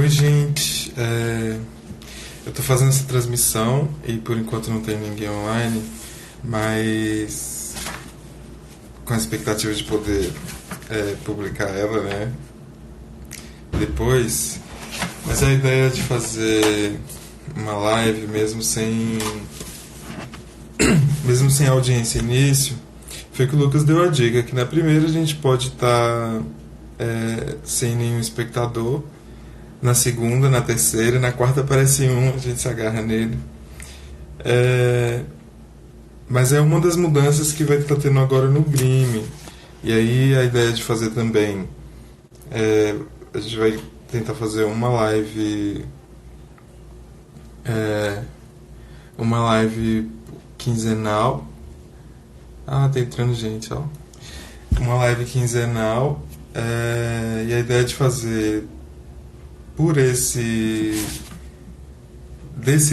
Oi, gente. Eu tô fazendo essa transmissão e por enquanto não tem ninguém online, mas com a expectativa de poder publicar ela, né? Depois. Mas a ideia de fazer uma live mesmo sem audiência início foi que o Lucas deu a dica que na primeira a gente pode estar sem nenhum espectador, na segunda, na terceira, na quarta aparece um, a gente se agarra nele. Mas é uma das mudanças que vai estar tendo agora no Grime. E aí a ideia de fazer também, a gente vai tentar fazer uma live quinzenal. Tá entrando gente, ó. Uma live quinzenal, e a ideia de fazer por desse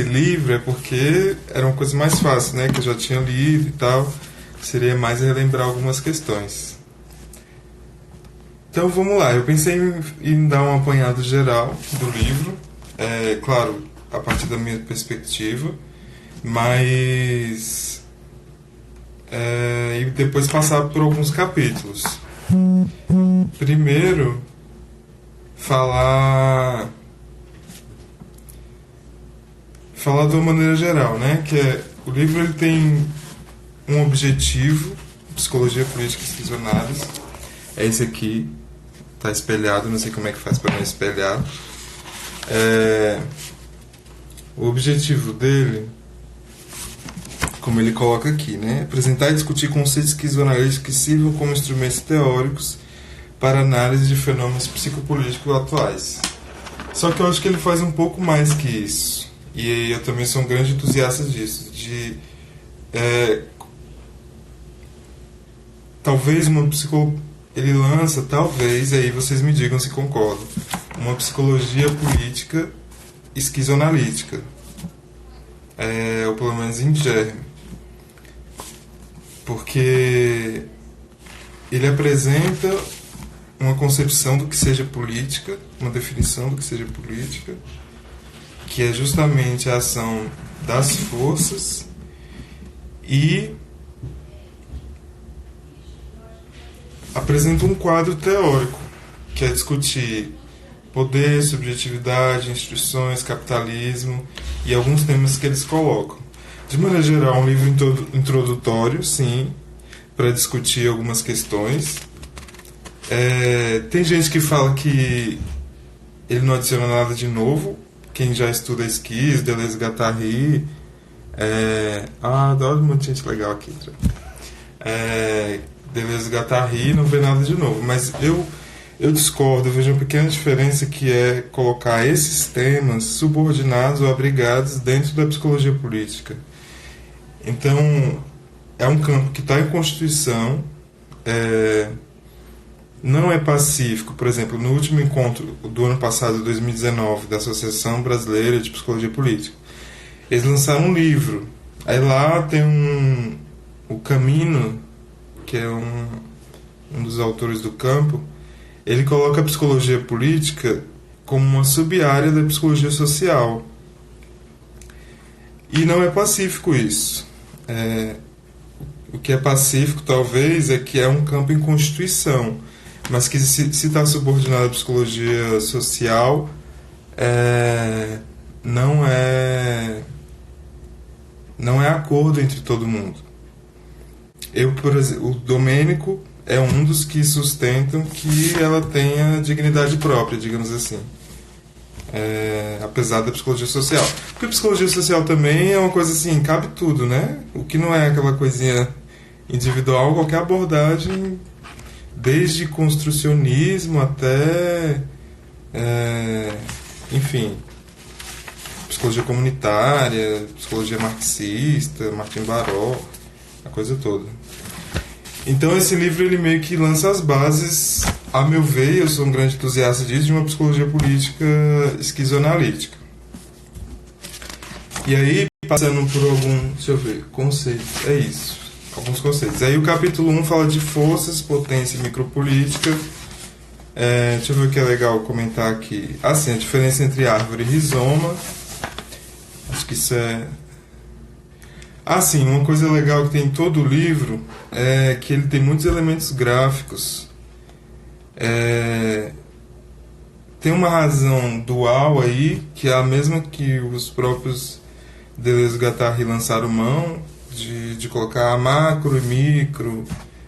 livro é porque era uma coisa mais fácil, né, que eu já tinha lido e tal, seria mais relembrar algumas questões. Então vamos lá, eu pensei em dar um apanhado geral do livro, claro, a partir da minha perspectiva, mas e depois passar por alguns capítulos. Primeiro, falar de uma maneira geral, né? Que o livro ele tem um objetivo, psicologia política e esquizoanálise. É esse aqui, tá espelhado, não sei como é que faz para não espelhar. O objetivo dele, como ele coloca aqui, né? Apresentar e discutir conceitos esquizoanalíticos que sirvam como instrumentos teóricos para análise de fenômenos psicopolíticos atuais. Só que eu acho que ele faz um pouco mais que isso. E eu também sou um grande entusiasta disso. Talvez ele lança, talvez, aí vocês me digam se concordam, uma psicologia política esquizoanalítica. Ou pelo menos em germe. Porque ele apresenta uma concepção do que seja política, uma definição do que seja política, que é justamente a ação das forças, e apresenta um quadro teórico, que é discutir poder, subjetividade, instituições, capitalismo e alguns temas que eles colocam. De maneira geral, um livro introdutório, sim, para discutir algumas questões. Tem gente que fala que ele não adiciona nada de novo. Quem já estuda esquis, Deleuze-Guattari, adoro um monte de gente legal aqui. Deleuze-Guattari não vê nada de novo, mas eu discordo, eu vejo uma pequena diferença, que é colocar esses temas subordinados ou abrigados dentro da psicologia política. Então, é um campo que está em Constituição, não é pacífico. Por exemplo, no último encontro do ano passado, 2019, da Associação Brasileira de Psicologia Política, eles lançaram um livro. Aí lá tem o Camino, que é um dos autores do campo, ele coloca a psicologia política como uma sub-área da psicologia social. E não é pacífico isso. O que é pacífico, talvez, é que é um campo em Constituição, mas que se está subordinado à psicologia social, não é acordo entre todo mundo. Por exemplo, o Domênico é um dos que sustentam que ela tenha dignidade própria, digamos assim, apesar da psicologia social. Porque a psicologia social também é uma coisa assim, cabe tudo, né? O que não é aquela coisinha individual, qualquer abordagem, desde construcionismo até, enfim, psicologia comunitária, psicologia marxista, Martin Baró, a coisa toda. Então esse livro ele meio que lança as bases, a meu ver, eu sou um grande entusiasta disso, de uma psicologia política esquizoanalítica. E aí, passando por conceitos, alguns conceitos. Aí o capítulo 1 fala de forças, potência e micropolítica. Deixa eu ver o que é legal comentar aqui. Assim, a diferença entre árvore e rizoma. Acho que isso é. Sim, uma coisa legal que tem em todo o livro é que ele tem muitos elementos gráficos. Tem uma razão dual aí, que é a mesma que os próprios Deleuze-Guattari lançaram mão, de colocar macro e micro,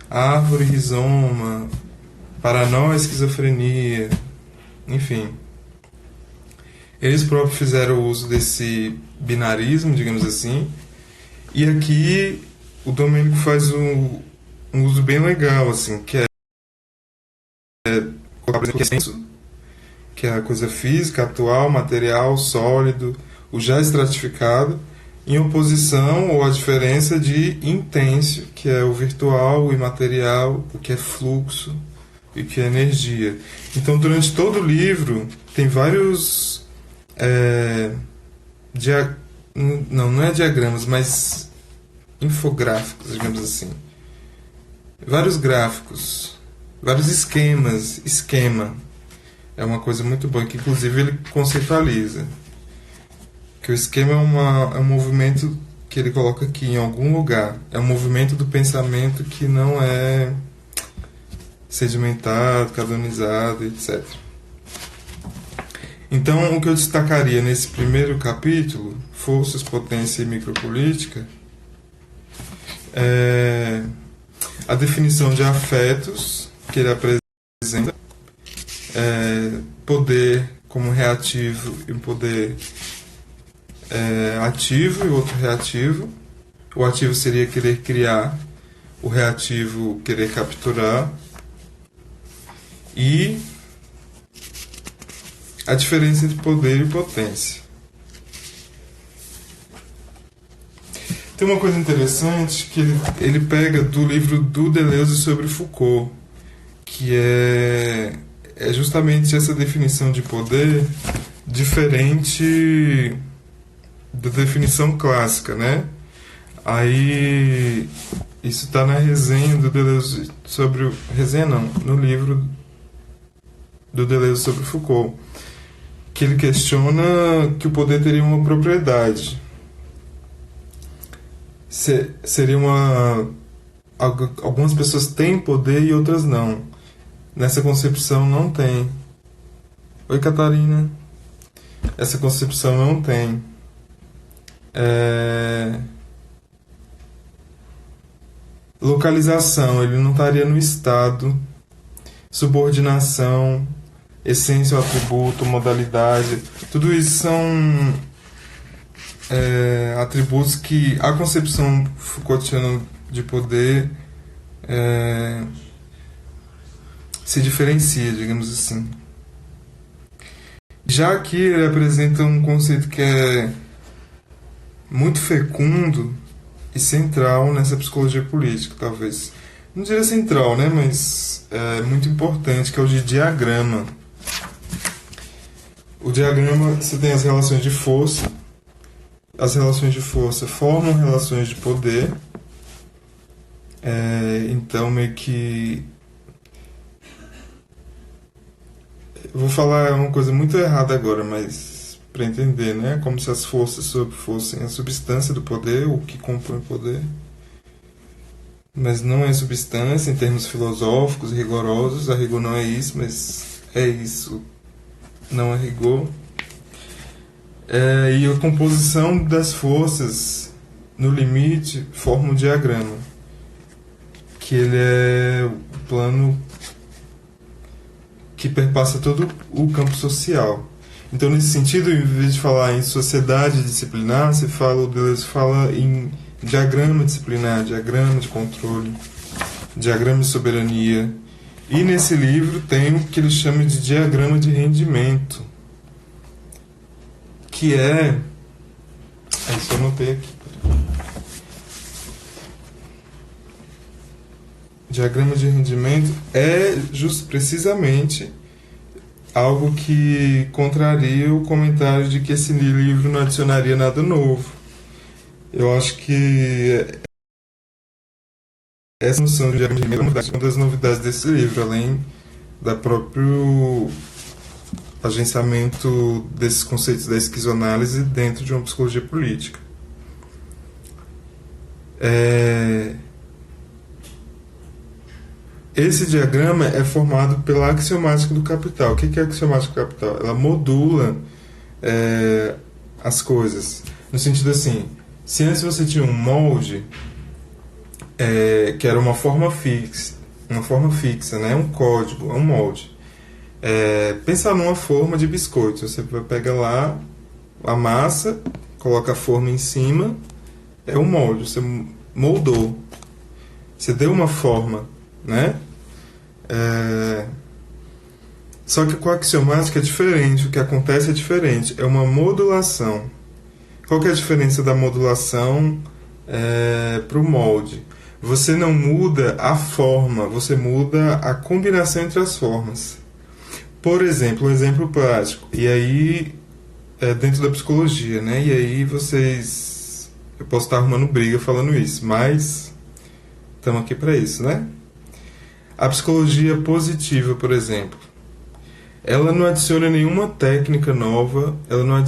árvore e rizoma, paranoia e esquizofrenia, enfim. Eles próprios fizeram uso desse binarismo, digamos assim, e aqui o Domênico faz um uso bem legal, assim, que é colocar, por exemplo, que é a coisa física, atual, material, sólido, o já estratificado, em oposição ou a diferença de intenso, que é o virtual, o imaterial, o que é fluxo e o que é energia. Então, durante todo o livro, tem vários... não é diagramas, mas infográficos, digamos assim. Vários gráficos, vários esquemas. Esquema é uma coisa muito boa, que inclusive ele conceitualiza. Que o esquema é um movimento que ele coloca aqui em algum lugar. É um movimento do pensamento que não é sedimentado, canonizado, etc. Então, o que eu destacaria nesse primeiro capítulo, Forças, Potência e Micropolítica, é a definição de afetos que ele apresenta, poder como reativo e um poder ativo e outro reativo. O ativo seria querer criar, o reativo querer capturar. E a diferença entre poder e potência. Tem uma coisa interessante que ele pega do livro do Deleuze sobre Foucault, que é justamente essa definição de poder diferente da definição clássica, né? Aí isso está na resenha do Deleuze sobre resenha não, no livro do Deleuze sobre Foucault, que ele questiona que o poder teria uma propriedade. Seria algumas pessoas têm poder e outras não. Nessa concepção não tem. Oi, Catarina. Essa concepção não tem. Localização, ele não estaria no estado. Subordinação, essência ou atributo, modalidade, tudo isso são atributos que a concepção Foucaultiana de poder se diferencia, digamos assim. Já aqui ele apresenta um conceito que é muito fecundo e central nessa psicologia política, talvez. Não diria central, né? Mas é muito importante, que é o de diagrama. O diagrama, você tem as relações de força. As relações de força formam relações de poder. Então, meio que... Eu vou falar uma coisa muito errada agora, mas para entender, né? Como se as forças fossem a substância do poder, o que compõe o poder. Mas não é substância em termos filosóficos rigorosos. A rigor não é isso, mas é isso, não é rigor. E a composição das forças no limite forma um diagrama, que ele é o plano que perpassa todo o campo social. Então, nesse sentido, em vez de falar em sociedade disciplinar, o Deleuze fala em diagrama disciplinar, diagrama de controle, diagrama de soberania. E nesse livro tem o que ele chama de diagrama de rendimento, que é... Isso eu anotei aqui. Diagrama de rendimento é precisamente algo que contraria o comentário de que esse livro não adicionaria nada novo. Eu acho que essa noção de diagrama de rendimento é uma das novidades desse livro, além da próprio agenciamento desses conceitos da esquizoanálise dentro de uma psicologia política. Esse diagrama é formado pela axiomática do capital. O que é a axiomática do capital? Ela modula as coisas. No sentido assim, se antes você tinha um molde, que era uma forma fixa, né? Um código, um molde. Pensar numa forma de biscoito. Você pega lá a massa, coloca a forma em cima, é um molde. Você moldou. Você deu uma forma, né? Só que com a axiomática é diferente, o que acontece é diferente, é uma modulação. Qual que é a diferença da modulação para o molde? Você não muda a forma, você muda a combinação entre as formas. Por exemplo, um exemplo prático, e aí dentro da psicologia, né? E aí eu posso estar arrumando briga falando isso, mas estamos aqui para isso, né? A psicologia positiva, por exemplo, ela não adiciona nenhuma técnica nova, ela não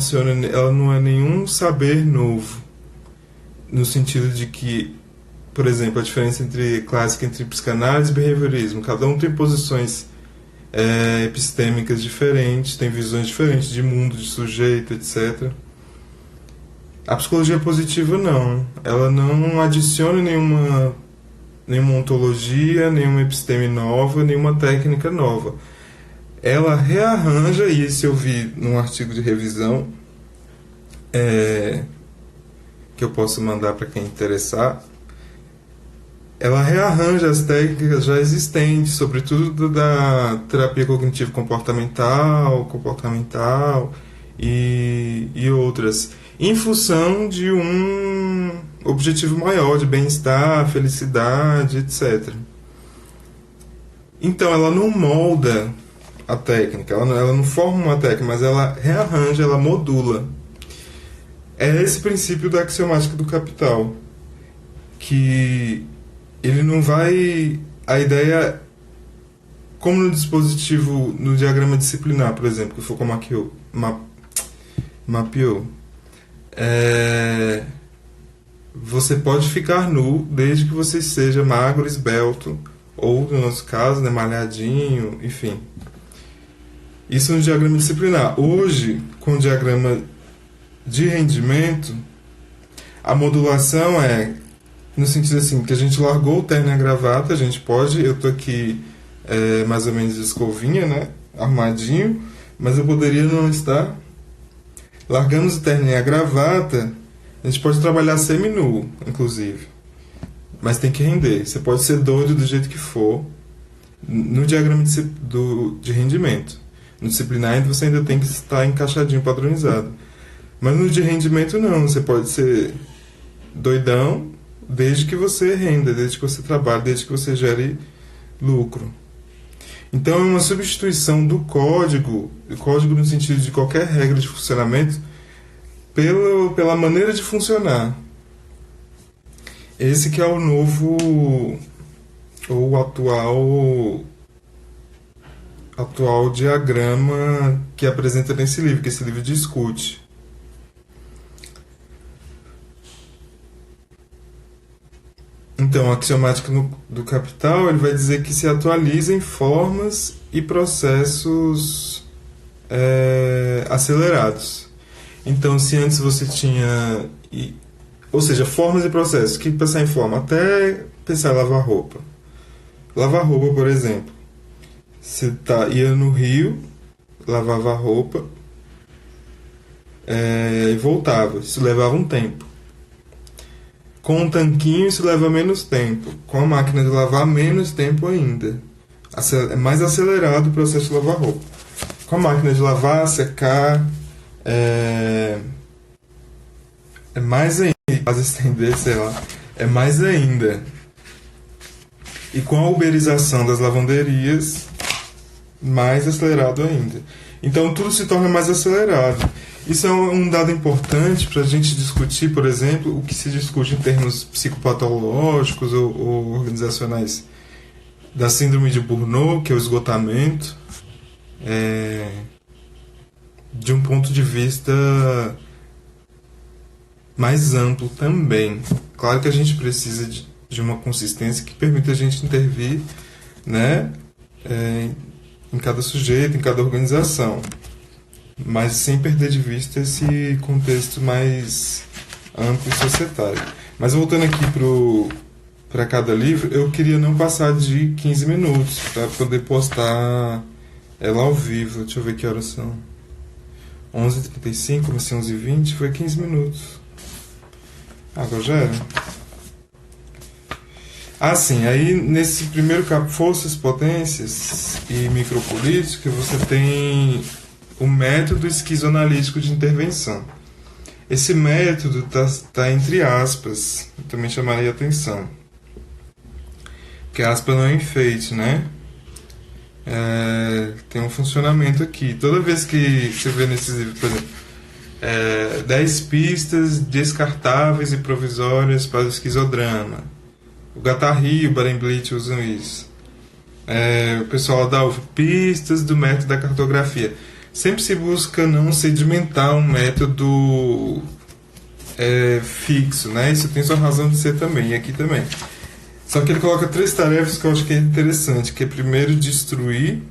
é nenhum saber novo, no sentido de que, por exemplo, a diferença clássica entre psicanálise e behaviorismo, cada um tem posições epistêmicas diferentes, tem visões diferentes de mundo, de sujeito, etc. A psicologia positiva não, ela não adiciona nenhuma ontologia, nenhuma episteme nova, nenhuma técnica nova. Ela rearranja, e isso eu vi num artigo de revisão, que eu posso mandar para quem interessar, ela rearranja as técnicas já existentes, sobretudo da terapia cognitivo-comportamental e outras, em função de um objetivo maior, de bem-estar, felicidade, etc. Então, ela não molda a técnica, ela não forma uma técnica, mas ela rearranja, ela modula. É esse princípio da axiomática do capital, que ele não vai... A ideia, como no dispositivo, no diagrama disciplinar, por exemplo, que o Foucault mapeou, você pode ficar nu desde que você seja magro, esbelto, ou, no nosso caso, né, malhadinho, enfim. Isso no diagrama disciplinar. Hoje, com o diagrama de rendimento, a modulação no sentido assim, que a gente largou o terno e a gravata, a gente pode, eu tô aqui mais ou menos de escovinha, né, armadinho, mas eu poderia não estar. Largamos o terno e a gravata, a gente pode trabalhar semi-nu, inclusive. Mas tem que render. Você pode ser doido do jeito que for, no diagrama de rendimento. No disciplinar você ainda tem que estar encaixadinho, padronizado. Mas no de rendimento não, você pode ser doidão desde que você renda, desde que você trabalhe, desde que você gere lucro. Então é uma substituição do código no sentido de qualquer regra de funcionamento, pela maneira de funcionar. Esse que é o novo, ou atual diagrama que apresenta nesse livro, que esse livro discute. Então, a axiomática do capital, ele vai dizer que se atualiza em formas e processos acelerados. Então, se antes você tinha... ou seja, formas e processos. O que pensar em forma? Até pensar em lavar roupa. Lavar roupa, por exemplo. Você ia no rio, lavava a roupa e voltava. Isso levava um tempo. Com um tanquinho, isso leva menos tempo. Com a máquina de lavar, menos tempo ainda. É mais acelerado o processo de lavar roupa. Com a máquina de lavar, secar... é mais ainda, quase estender, sei lá, é mais ainda. E com a uberização das lavanderias, mais acelerado ainda. Então tudo se torna mais acelerado. Isso é um dado importante para a gente discutir, por exemplo, o que se discute em termos psicopatológicos ou organizacionais da síndrome de Burnout, que é o esgotamento, de um ponto de vista mais amplo também. Claro que a gente precisa de uma consistência que permita a gente intervir, né, em cada sujeito, em cada organização, mas sem perder de vista esse contexto mais amplo e societário. Mas voltando aqui para cada livro, eu queria não passar de 15 minutos para poder postar ela ao vivo. Deixa eu ver que horas são. 11h35, comecei 11h20, foi 15 minutos. Agora já era. Assim, aí nesse primeiro capítulo, Forças, Potências e Micropolítica, você tem o método esquizoanalítico de intervenção. Esse método tá entre aspas, eu também chamaria atenção. Porque aspas não é enfeite, né? Tem um funcionamento aqui. Toda vez que você vê nesses livros, por exemplo, 10 pistas descartáveis e provisórias para o esquizodrama. O Guattari e o Barenblit usam isso. O pessoal dá pistas do método da cartografia. Sempre se busca não sedimentar um método fixo, né? Isso tem sua razão de ser também, e aqui também. Só que ele coloca 3 tarefas que eu acho que é interessante, que é primeiro destruir.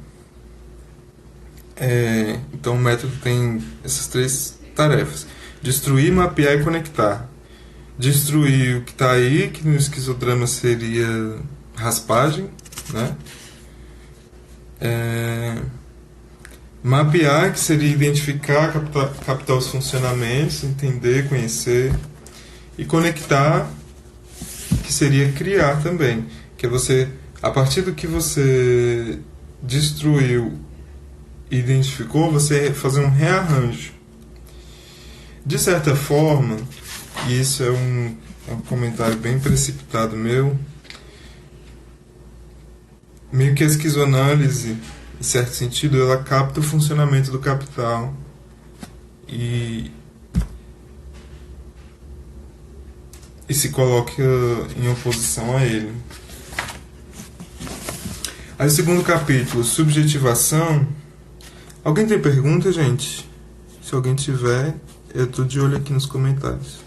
Então o método tem essas 3 tarefas: destruir, mapear e conectar. Destruir o que está aí, que no esquizodrama seria raspagem, né? Mapear, que seria identificar, captar os funcionamentos, entender, conhecer. E conectar, que seria criar também, que é você, a partir do que você destruiu e identificou, você fazer um rearranjo. De certa forma, e isso é um comentário bem precipitado meu, meio que a esquizoanálise, em certo sentido, ela capta o funcionamento do capital e se coloca em oposição a ele. Aí o segundo capítulo, subjetivação. Alguém tem pergunta, gente? Se alguém tiver, eu tô de olho aqui nos comentários.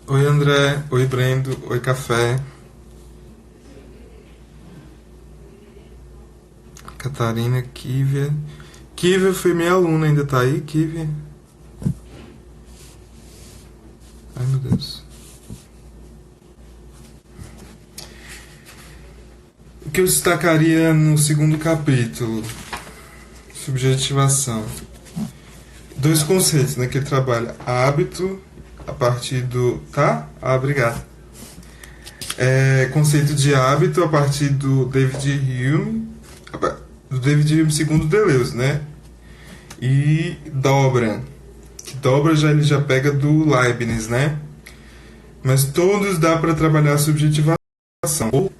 Oi André, oi Brendo, oi Café. Catarina, Kívia. Kívia foi minha aluna, ainda tá aí, Kívia? Ai meu Deus. O que eu destacaria no segundo capítulo? Subjetivação. 2 conceitos, né, que ele trabalha. Hábito, a partir do... Tá? Ah, obrigado. Conceito de hábito a partir do David Hume, segundo Deleuze, né? E dobra. Que dobra ele já pega do Leibniz, né? Mas todos dá para trabalhar a subjetivação ou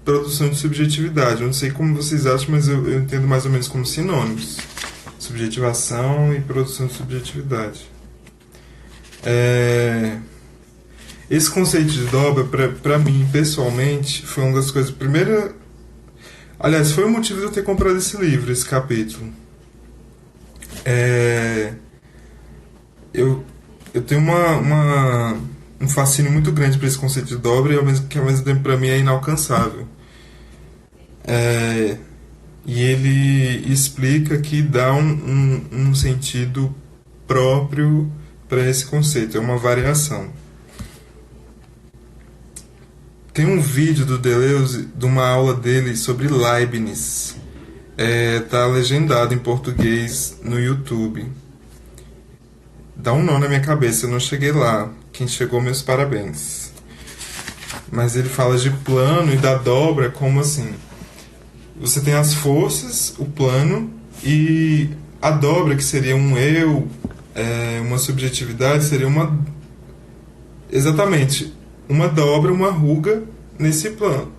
produção de subjetividade. Eu não sei como vocês acham, mas eu entendo mais ou menos como sinônimos. Subjetivação e produção de subjetividade. Esse conceito de dobra, para mim, pessoalmente, foi uma das coisas... Primeira... Aliás, foi o motivo de eu ter comprado esse livro, esse capítulo. Eu tenho um fascínio muito grande por esse conceito de dobra, e que ao mesmo tempo para mim é inalcançável. E ele explica que dá um sentido próprio para esse conceito, é uma variação. Tem um vídeo do Deleuze, de uma aula dele sobre Leibniz. Tá legendado em português no YouTube. Dá um nó na minha cabeça, eu não cheguei lá. Quem chegou, meus parabéns. Mas ele fala de plano e da dobra como assim. Você tem as forças, o plano, e a dobra, que seria um eu, uma subjetividade, seria uma... Exatamente, uma dobra, uma ruga nesse plano.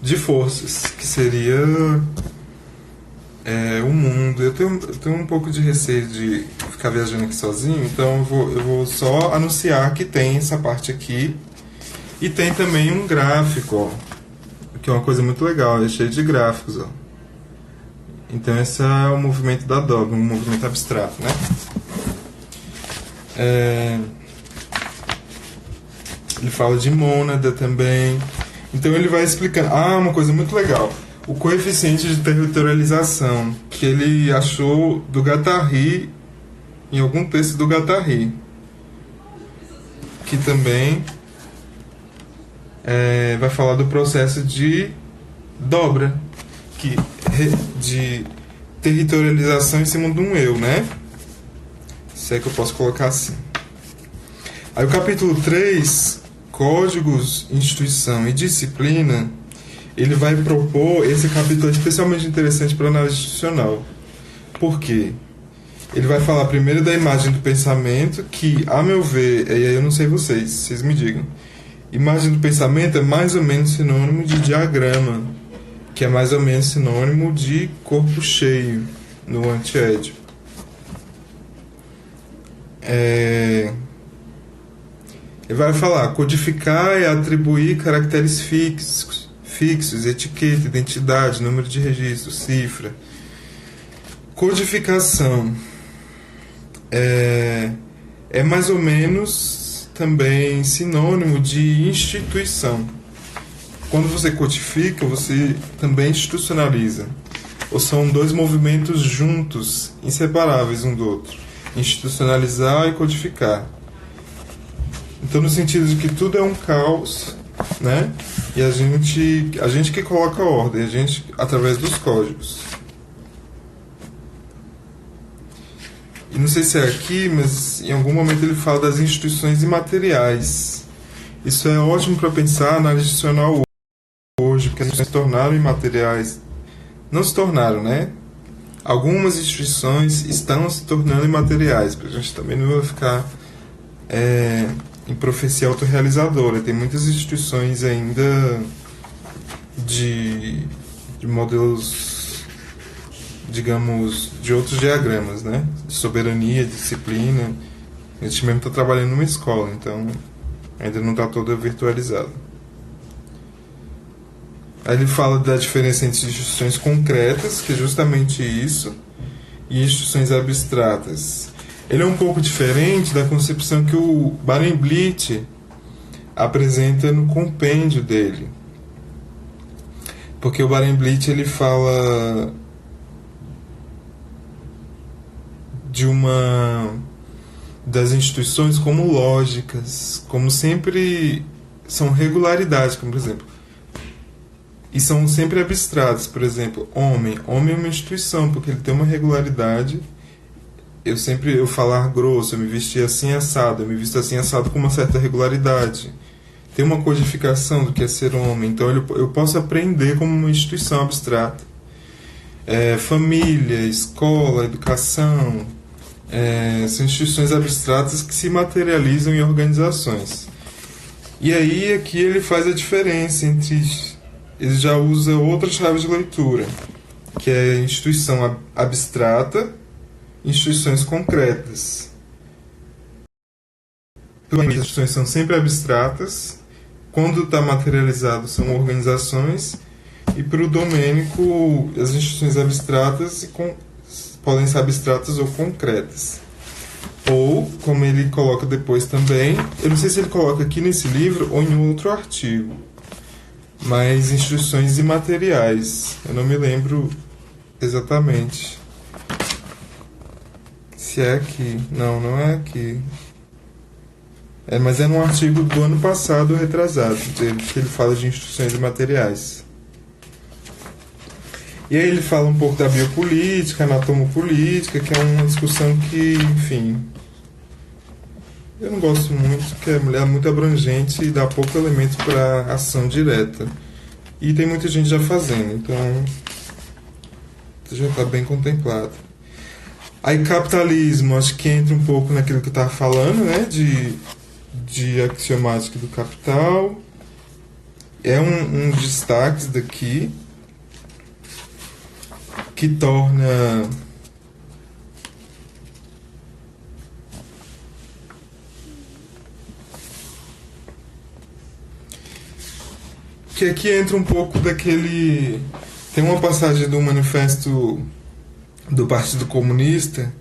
De forças, que seria o mundo. Eu tenho um pouco de receio de ficar viajando aqui sozinho, então eu vou só anunciar que tem essa parte aqui. E tem também um gráfico, ó, que é uma coisa muito legal, é cheio de gráficos, ó. Então esse é o movimento da dogma, um movimento abstrato, né? Ele fala de mônada também. Então ele vai explicando. Uma coisa muito legal. O coeficiente de territorialização que ele achou do Guattari, em algum texto do Guattari, que também vai falar do processo de dobra, de territorialização em cima de um eu, né? Se é que eu posso colocar assim. Aí o capítulo 3, Códigos, Instituição e Disciplina, ele vai propor, esse capítulo é especialmente interessante para a análise institucional. Por quê? Ele vai falar primeiro da imagem do pensamento, que, a meu ver, e aí eu não sei vocês me digam, imagem do pensamento é mais ou menos sinônimo de diagrama, que é mais ou menos sinônimo de corpo cheio no antiédipo. Ele vai falar, codificar é atribuir caracteres fixos, etiqueta, identidade, número de registro, cifra. Codificação é mais ou menos também sinônimo de instituição. Quando você codifica, você também institucionaliza. Ou são dois movimentos juntos, inseparáveis um do outro. Institucionalizar e codificar. Então, no sentido de que tudo é um caos, né? E a gente que coloca ordem, a gente através dos códigos. E não sei se é aqui, mas em algum momento ele fala das instituições imateriais. Isso é ótimo para pensar na análise institucional hoje, porque elas se tornaram imateriais. Não se tornaram, né? Algumas instituições estão se tornando imateriais, para a gente também não vai ficar em profecia autorrealizadora. Tem muitas instituições ainda de modelos, digamos, de outros diagramas, né? De soberania, disciplina. A gente mesmo está trabalhando numa escola, então ainda não está toda virtualizada. Aí ele fala da diferença entre instituições concretas, que é justamente isso, e instituições abstratas. Ele é um pouco diferente da concepção que o Barenblit apresenta no compêndio dele. Porque o Barenblit ele fala das instituições como lógicas, como sempre são regularidades, como por exemplo, e são sempre abstratos. Por exemplo, homem é uma instituição, porque ele tem uma regularidade. Eu falar grosso, eu me vestir assim assado, eu me visto assim assado com uma certa regularidade. Tem uma codificação do que é ser homem, então eu posso aprender como uma instituição abstrata. Família, escola, educação, são instituições abstratas que se materializam em organizações. E aí aqui ele faz a diferença entre... Ele já usa outra chave de leitura, que é instituição abstrata e instituições concretas. As instituições são sempre abstratas, quando está materializado são organizações, e para o Domênico as instituições abstratas podem ser abstratas ou concretas. Ou, como ele coloca depois também, eu não sei se ele coloca aqui nesse livro ou em outro artigo, mas instituições imateriais. Eu não me lembro exatamente se é aqui. Não é aqui. Mas é num artigo do ano passado, retrasado, que ele fala de instituições imateriais. E aí ele fala um pouco da biopolítica, anatomopolítica, que é uma discussão que, enfim, eu não gosto muito, porque é muito abrangente e dá pouco elemento para ação direta. E tem muita gente já fazendo, então já está bem contemplado. Aí capitalismo, acho que entra um pouco naquilo que eu estava falando, né, de axiomática do capital. É um destaque daqui, que torna que aqui entra um pouco daquele... Tem uma passagem do manifesto do Partido Comunista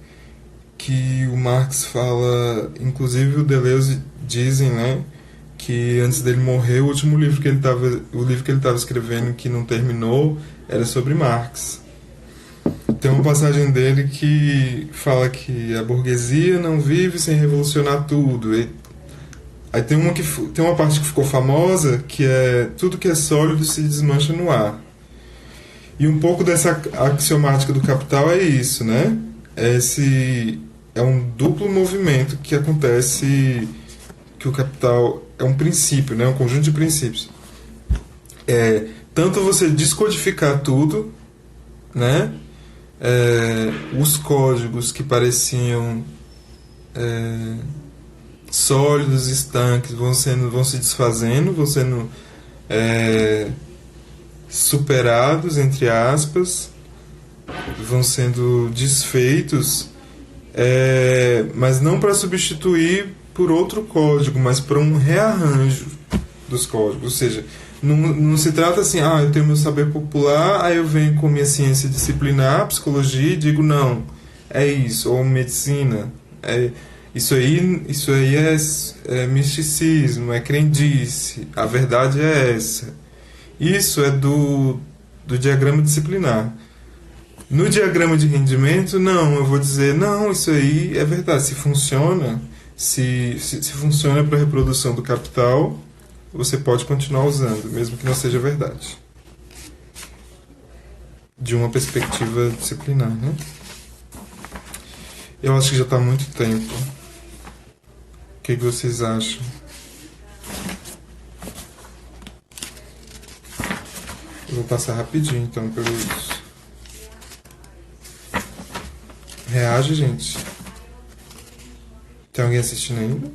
que o Marx fala, inclusive o Deleuze dizem, né, que antes dele morrer, o livro que ele estava escrevendo que não terminou era sobre Marx. Tem uma passagem dele que fala que a burguesia não vive sem revolucionar tudo. Aí tem uma parte que ficou famosa, que é tudo que é sólido se desmancha no ar. E um pouco dessa axiomática do Capital é isso, né? É um duplo movimento que acontece, que o Capital é um princípio, né? Um conjunto de princípios. Tanto você descodificar tudo, né? Os códigos que pareciam sólidos, estanques, vão se desfazendo, vão sendo superados, entre aspas, vão sendo desfeitos, mas não para substituir por outro código, mas para um rearranjo dos códigos. Ou seja, não se trata assim, eu tenho meu saber popular, aí eu venho com minha ciência disciplinar, psicologia, e digo, não, é isso, ou medicina, isso aí é misticismo, é crendice, a verdade é essa. Isso é do diagrama disciplinar. No diagrama de rendimento, não, eu vou dizer, não, isso aí é verdade, se funciona, se funciona para a reprodução do capital, você pode continuar usando, mesmo que não seja verdade. De uma perspectiva disciplinar, né? Eu acho que já está há muito tempo. O que vocês acham? Eu vou passar rapidinho, então, pelo isso. Reage, gente. Tem alguém assistindo ainda?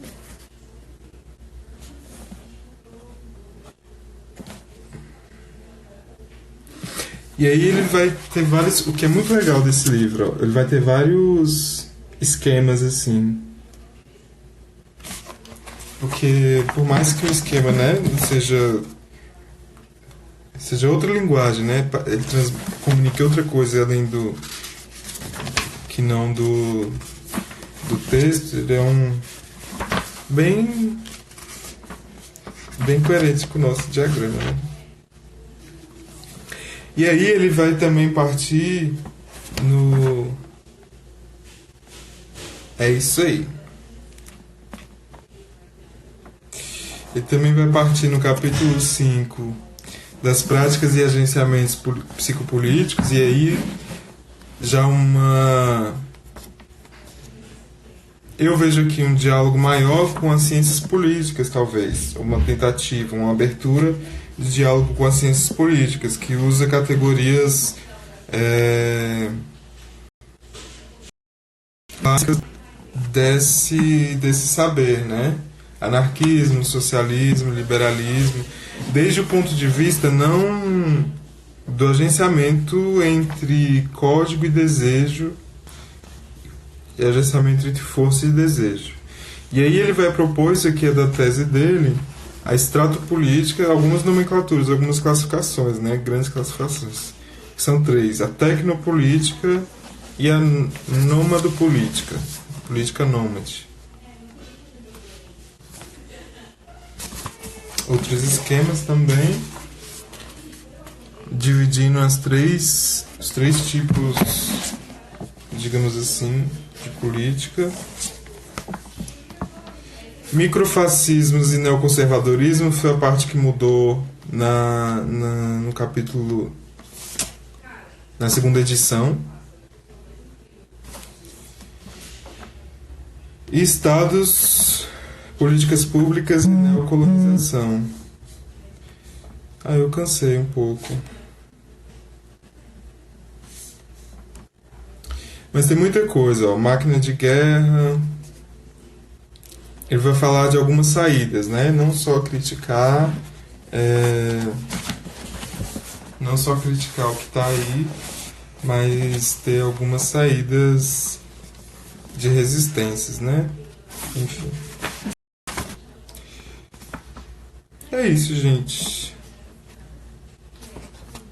E aí ele vai ter vários... O que é muito legal desse livro, ó, ele vai ter vários esquemas, assim. Porque, por mais que o esquema, né, seja outra linguagem, né, ele comunique outra coisa além que não do texto, ele é bem coerente com o nosso diagrama, né? E aí ele vai também partir no... É isso aí. Ele também vai partir no capítulo 5 das práticas e agenciamentos psicopolíticos, e aí já eu vejo aqui um diálogo maior com as ciências políticas, talvez, uma tentativa, uma abertura de diálogo com as ciências políticas, que usa categorias básicas desse saber, né? Anarquismo, socialismo, liberalismo, desde o ponto de vista não do agenciamento entre código e desejo, e agenciamento entre força e desejo. E aí ele vai propor, isso aqui é da tese dele, a estrato-política, algumas nomenclaturas, algumas classificações, né, grandes classificações, que são 3, a tecnopolítica e a nômado-política, política nômade. Outros esquemas também, dividindo os três tipos, digamos assim, de política. Microfascismos e neoconservadorismo foi a parte que mudou no capítulo, na segunda edição. E estados, políticas públicas e neocolonização. Eu cansei um pouco. Mas tem muita coisa, ó. Máquina de guerra. Ele vai falar de algumas saídas, né? Não só criticar o que está aí, mas ter algumas saídas de resistências, né? Enfim. É isso, gente.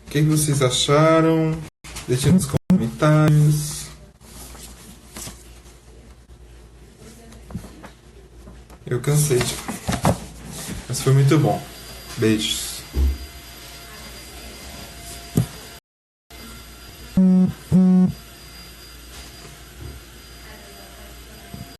O que vocês acharam? Deixem nos comentários. Eu cansei de... Mas foi muito bom. Beijos.